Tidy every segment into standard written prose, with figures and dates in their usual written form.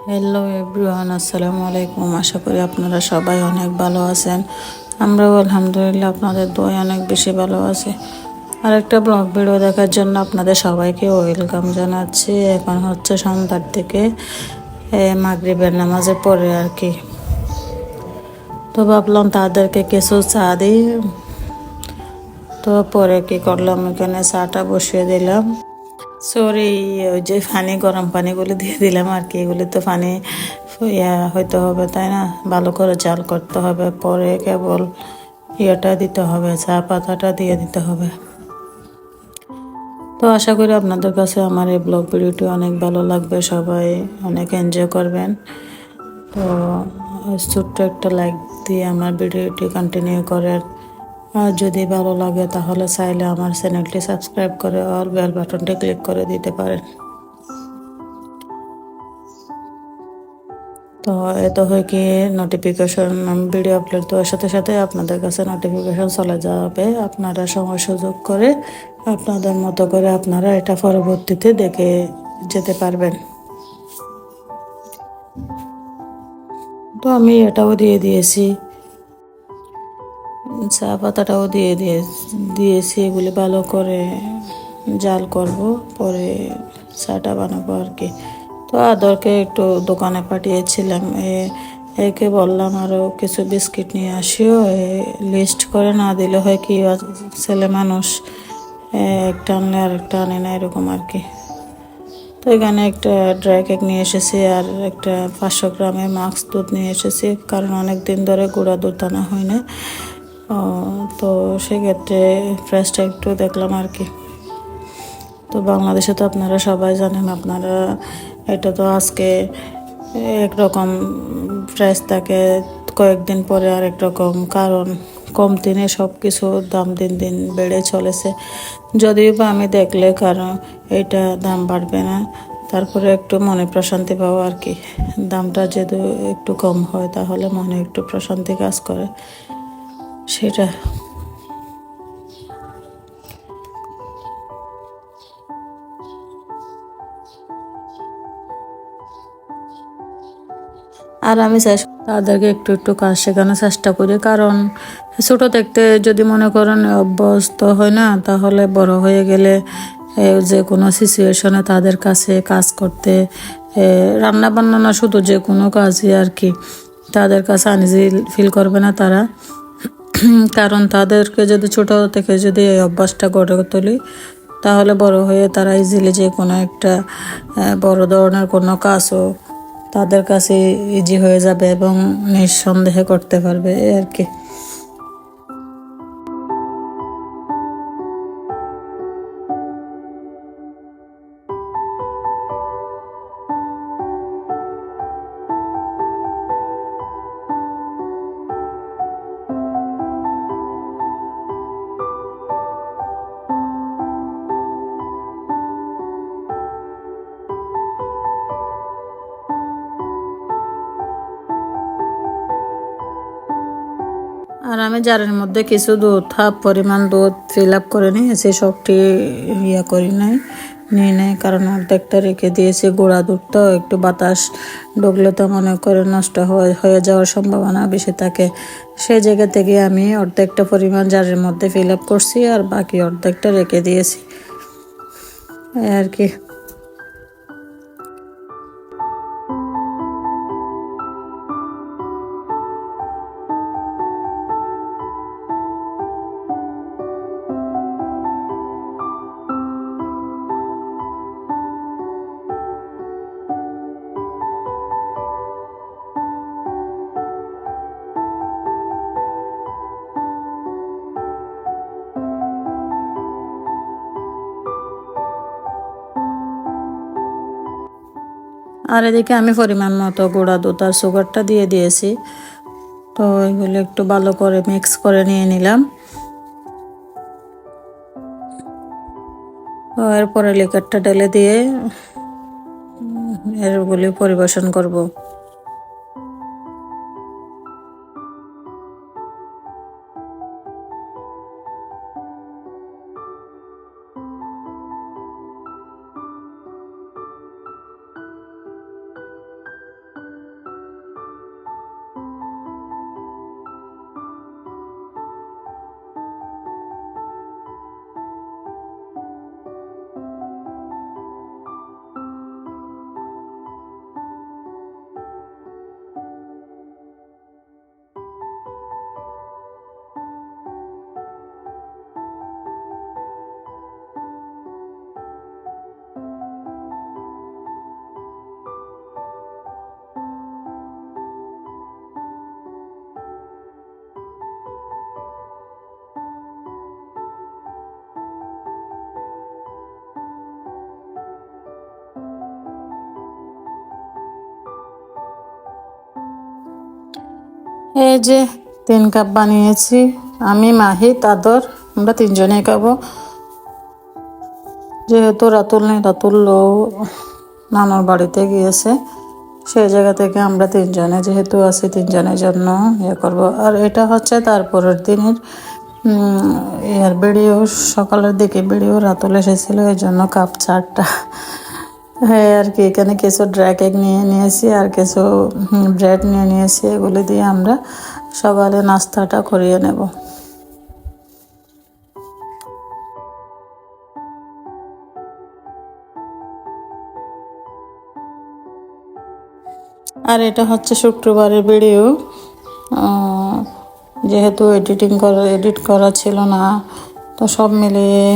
Hello everyone, আসসালামু আলাইকুম। আশা করি আপনারা সবাই অনেক ভালো আছেন। আমরাও আলহামদুলিল্লাহ আপনাদের দোয়ায় অনেক বেশি ভালো আছি। আরেকটা ব্লগ ভিডিও দেখার জন্য আপনাদের সবাইকে ওয়েলকাম জানাচ্ছি। এখন হচ্ছে সন্ধ্যার থেকে মাগরিবের নামাজের পরে আর কি। তো ভাবলাম তাদেরকে কিছু চা দিই। তো পরে কি করলাম, এখানে চাটা বসিয়ে দিলাম। সরি, ওই যে পানি, গরম পানিগুলো দিয়ে দিলাম আর কি। এগুলি তো পানি হইতে হবে, তাই না? ভালো করে জাল করতে হবে, পরে কেবল ইয়েটা দিতে হবে, চা পাতাটা দিয়ে দিতে হবে। তো আশা করি আপনাদের কাছে আমার এই ব্লগ ভিডিওটি অনেক ভালো লাগবে, সবাই অনেক এনজয় করবেন। তো ছোট্ট একটা লাইক দিয়ে আমার ভিডিওটি কন্টিনিউ করেন। আর যদি ভালো লাগে তাহলে চাইলে আমার চ্যানেলটি সাবস্ক্রাইব করে অল বেল বাটনটি ক্লিক করে দিতে পারেন। তো এত হয় কি, নোটিফিকেশন ভিডিও আপলোড দেওয়ার সাথে সাথে আপনাদের কাছে নোটিফিকেশন চলে যাবে। আপনারা সময় সুযোগ করে আপনাদের মতো করে আপনারা এটা পরবর্তীতে দেখে যেতে পারবেন। তো আমি এটাও দিয়ে দিয়েছি, চা পাতাটাও দিয়েছি। এগুলি ভালো করে জাল করব, পরে চাটা বানাবো আর কি। তো আদরকে একটু দোকানে পাঠিয়েছিলাম, একে বললাম আরও কিছু বিস্কিট নিয়ে আসিও। লিস্ট করে না দিলে হয় কি, ছেলে মানুষ একটা আনলে আর একটা আনে না, এরকম আর কি। তো এখানে একটা ড্রাই কেক নিয়ে এসেছি, আর একটা 500 গ্রামের মাক্স দুধ নিয়ে এসেছি, কারণ অনেক দিন ধরে গুঁড়া দুধ আনা হয় না। তো সেক্ষেত্রে প্রাইসটা একটু দেখলাম আর কি। তো বাংলাদেশে তো আপনারা সবাই জানেন, আপনারা এটা তো আজকে একরকম প্রাইস থাকে, কয়েকদিন পরে আরেক রকম, কারণ কম দিনে সব কিছুর দাম দিন দিন বেড়ে চলেছে। যদিও বা আমি দেখলে কারণ এটা দাম বাড়বে না, তারপরে একটু মনে প্রশান্তি পাওয়া আর কি। দামটা যদি একটু কম হয় তাহলে মনে একটু প্রশান্তি কাজ করে, সেটা। আর আমি চাই তাদেরকে একটু একটু কাজ শেখানোর চেষ্টা করি, কারণ ছোটো দেখতে যদি মনে করেন অভ্যস্ত হয় না, তাহলে বড় হয়ে গেলে যে কোনো সিচুয়েশনে তাদের কাছে কাজ করতে, রান্না বান্না না, শুধু যে কোনো কাজই আর কি, তাদের কাছে আনইজি ফিল করবে না তারা। কারণ তাদেরকে যদি ছোটো থেকে যদি এই অভ্যাসটা গড়ে তুলি, তাহলে বড় হয়ে তারা ইজিলি যে কোনো একটা বড় ধরনের কোনো কাজও তাদের কাছে ইজি হয়ে যাবে এবং নিঃসন্দেহে করতে পারবে, এই আর কি। আর আমি জারের মধ্যে কিছু দুধ, হাফ পরিমাণ দুধ ফিল আপ করে নিয়েছি, সবটি করি নাই, নিয়ে নেই, কারণ অর্ধেকটা রেখে দিয়েছি। গুঁড়া দুধটাও একটু বাতাস ঢুকলে তো মনে করে নষ্ট হয়ে যাওয়ার সম্ভাবনা বেশি থাকে। সেই জায়গা থেকে আমি অর্ধেকটা পরিমাণ জারের মধ্যে ফিল আপ করছি, আর বাকি অর্ধেকটা রেখে দিয়েছি, আর কি। আর এদিকে আমি পরিমাণ মতো গুঁড়া দুধ আর সুগারটা দিয়ে দিয়েছি। তো এগুলো একটু ভালো করে মিক্স করে নিয়ে নিলাম। তো এরপরে লিকারটা ঢেলে দিয়ে এরগুলি পরিবেশন করব। এই যে 3 কাপ বানিয়েছি, আমি, মাহি, তাদর, আমরা 3জনেই খাবো। যেহেতু রাতুল নেই, রাতুল নানার বাড়িতে গিয়েছে, সেই জায়গা থেকে আমরা 3জনে যেহেতু আছি 3জনের জন্য করব। আর এটা হচ্ছে তারপরের দিনের ইয়ার ভিডিও, সকালের দিকে ভিডিও। রাতুল এসেছিল, এই জন্য কাপ 4টা। হ্যাঁ আর কি, এখানে কিছু ড্রাই কেক নিয়ে নিয়েছি আর কিছু ব্রেড নিয়ে নিয়েছি, এগুলি দিয়ে আমরা সকালে নাস্তাটা করিয়ে নেব। আর এটা হচ্ছে শুক্রবারের ভিডিও, যেহেতু এডিট করা ছিল না, তো সব মিলিয়ে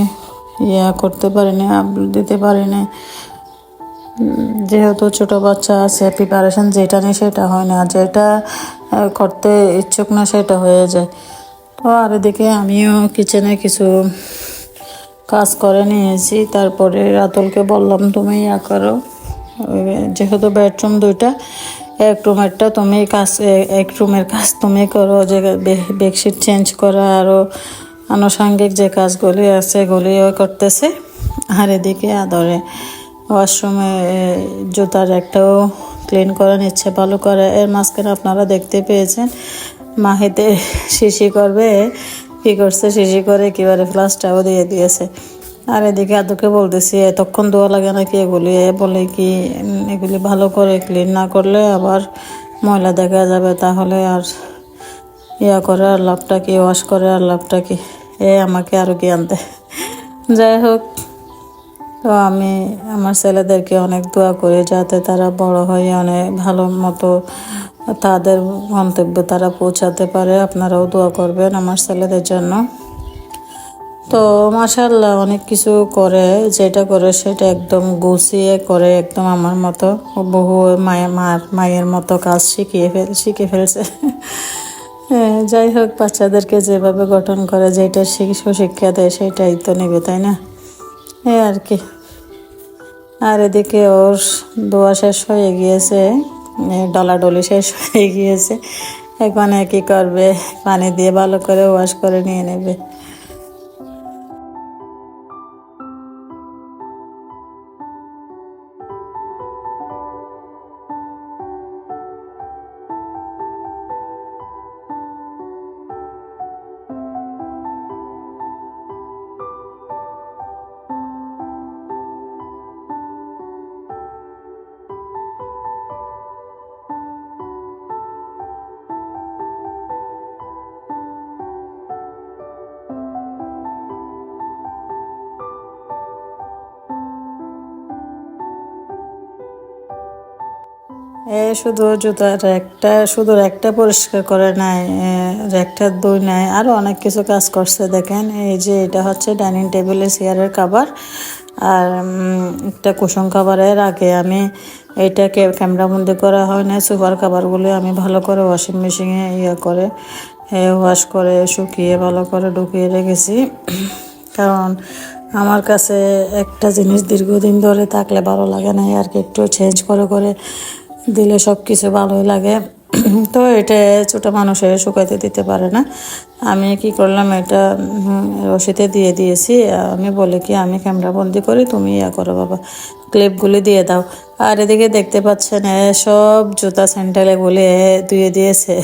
করতে পারিনি, আপলোড দিতে পারিনি। যেহেতু ছোট বাচ্চা আছে, প্রিপারেশন যেটা নেই সেটা হয় না, যেটা করতে ইচ্ছুক না সেটা হয়ে যায়। তো আর এদিকে আমিও কিচেনে কিছু কাজ করে নিয়েছি। তারপরে রাতুলকে বললাম তুমি করো, যেহেতু বেডরুম 2টা, এক রুমেরটা তুমি কাজ, এক রুমের কাজ তুমি করো, যে বেডশিট চেঞ্জ করা আরও আনুষঙ্গিক যে কাজগুলি আছে এগুলিও করতেছে। আর এদিকে আদরে ওয়াশরুমে জুতার একটাও ক্লিন করে নিচ্ছে ভালো করে। এর মাঝখানে আপনারা দেখতে পেয়েছেন মাহিতে শিশি করবে, কি করছে, শিশি করে একেবারে ফ্লাসটাও দিয়ে দিয়েছে। আর এদিকে আদুকে বলতেছি এতক্ষণ ধোয়া লাগে নাকি এগুলি, বলে কি এগুলি ভালো করে ক্লিন না করলে আবার ময়লা দেখা যাবে, তাহলে আর করে আর লাভটা কি, ওয়াশ করে আর লাভটা কি, আমাকে আরও জ্ঞান দেয়। যাই হোক, তো আমি আমার ছেলেদেরকে অনেক দোয়া করি যাতে তারা বড় হয়ে অনেক ভালো মতো তাদের গন্তব্যে তারা পৌঁছাতে পারে। আপনারাও দোয়া করবেন আমার ছেলেদের জন্য। তো মাশাআল্লাহ অনেক কিছু করে, যেটা করে সেটা একদম গুছিয়ে করে, একদম আমার মতো বহু মায়ের মতো কাজ শিখে ফেলছে। যাই হোক, বাচ্চাদেরকে যেভাবে গঠন করে, যেটা শিক্ষা দেয় সেটাই তো নেবে, তাই না? আর কি। আর এদিকে ওর দোয়া শেষ হয়ে গিয়েছে, ডলাডলি শেষ হয়ে গিয়েছে। এখন কি করবে, পানি দিয়ে ভালো করে ওয়াশ করে নিয়ে নেবে। শুধু জুতার একটা পরিষ্কার করে নাই, একটা ধুই নাই, আরও অনেক কিছু কাজ করছে। দেখেন এই যে এটা হচ্ছে ডাইনিং টেবিলের চেয়ারের কাভার, আর একটা কুশন কাভারের আগে আমি এইটাকে ক্যামেরাবন্দি করা হয় না, সুপার কাভারগুলো আমি ভালো করে ওয়াশিং মেশিনে করে ওয়াশ করে শুকিয়ে ভালো করে ঢুকিয়ে রেখেছি। কারণ আমার কাছে একটা জিনিস দীর্ঘদিন ধরে থাকলে ভালো লাগে না আর কি, একটু চেঞ্জ করে দিলে সব কিছু ভালোই লাগে। তো এটা ছোটো মানুষের শুকাইতে দিতে পারে না। আমি কি করলাম, এটা রশিতে দিয়ে দিয়েছি। আমি বলি কি আমি ক্যামেরা বন্দি করি, তুমি করো বাবা, ক্লিপগুলি দিয়ে দাও। আর এদিকে দেখতে পাচ্ছেন সব জুতা স্যান্ডেল এগুলি ধুয়ে দিয়েছে,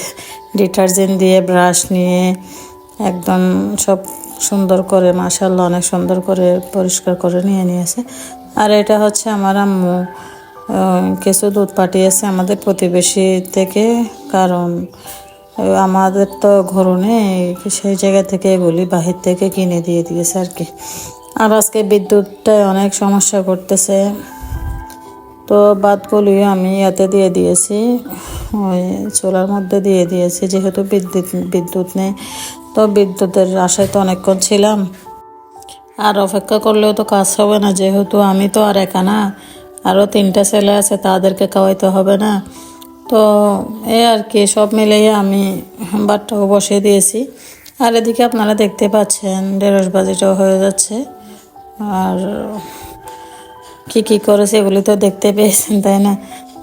ডিটারজেন্ট দিয়ে ব্রাশ নিয়ে একদম সব সুন্দর করে, মাশাআল্লাহ অনেক সুন্দর করে পরিষ্কার করে নিয়েছে। আর এটা হচ্ছে আমার আম্মু কিছু দুধ পাঠিয়েছে আমাদের প্রতিবেশী থেকে, কারণ আমাদের তো ঘরও নেই, সেই জায়গা থেকে এগুলি বাহির থেকে কিনে দিয়ে দিয়েছে আর কি। আর আজকে বিদ্যুৎটা অনেক সমস্যা করতেছে, তো বাদগুলি আমি এতে দিয়ে দিয়েছি, ওই চুলার মধ্যে দিয়ে দিয়েছি, যেহেতু বিদ্যুৎ নেই। তো বিদ্যুতের আশায় তো অনেকক্ষণ ছিলাম, আর অপেক্ষা করলেও তো কাজ হবে না, যেহেতু আমি তো আর একা না, আরও 3টা ছেলে আছে, তাদেরকে খাওয়াইতে হবে না। তো আর কি, সব মিলিয়ে আমি ভাতটাও বসিয়ে দিয়েছি। আর এদিকে আপনারা দেখতে পাচ্ছেন ঢেঁড়স ভাজিটাও হয়ে যাচ্ছে। আর কি করেছে এগুলি তো দেখতে পেয়েছেন, তাই না?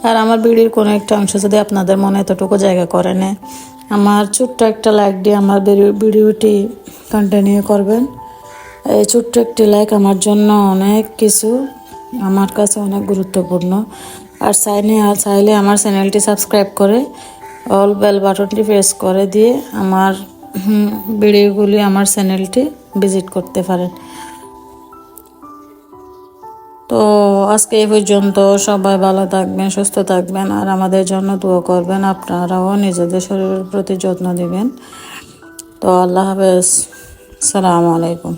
আর আমার ভিডিওর কোনো একটা অংশ যদি আপনাদের মনে এতটুকু জায়গা করে নেয়, আমার ছোট্ট একটা লাইক দিয়ে আমার ভিডিওটি কন্টিনিউ করবেন। এই ছোট্ট একটি লাইক আমার জন্য অনেক কিছু, আমার কাছে অনেক গুরুত্বপূর্ণ। আর চাইলে আমার চ্যানেলটি সাবস্ক্রাইব করে অল বেল বাটনটি প্রেস করে দিয়ে আমার ভিডিওগুলি আমার চ্যানেলটি ভিজিট করতে পারেন। তো আজকে এই পর্যন্ত, সবাই ভালো থাকবেন, সুস্থ থাকবেন, আর আমাদের জন্য দোয়া করবেন। আপনারাও নিজেদের শরীরের প্রতি যত্ন দিবেন। তো আল্লাহ হাফেজ, সালামু আলাইকুম।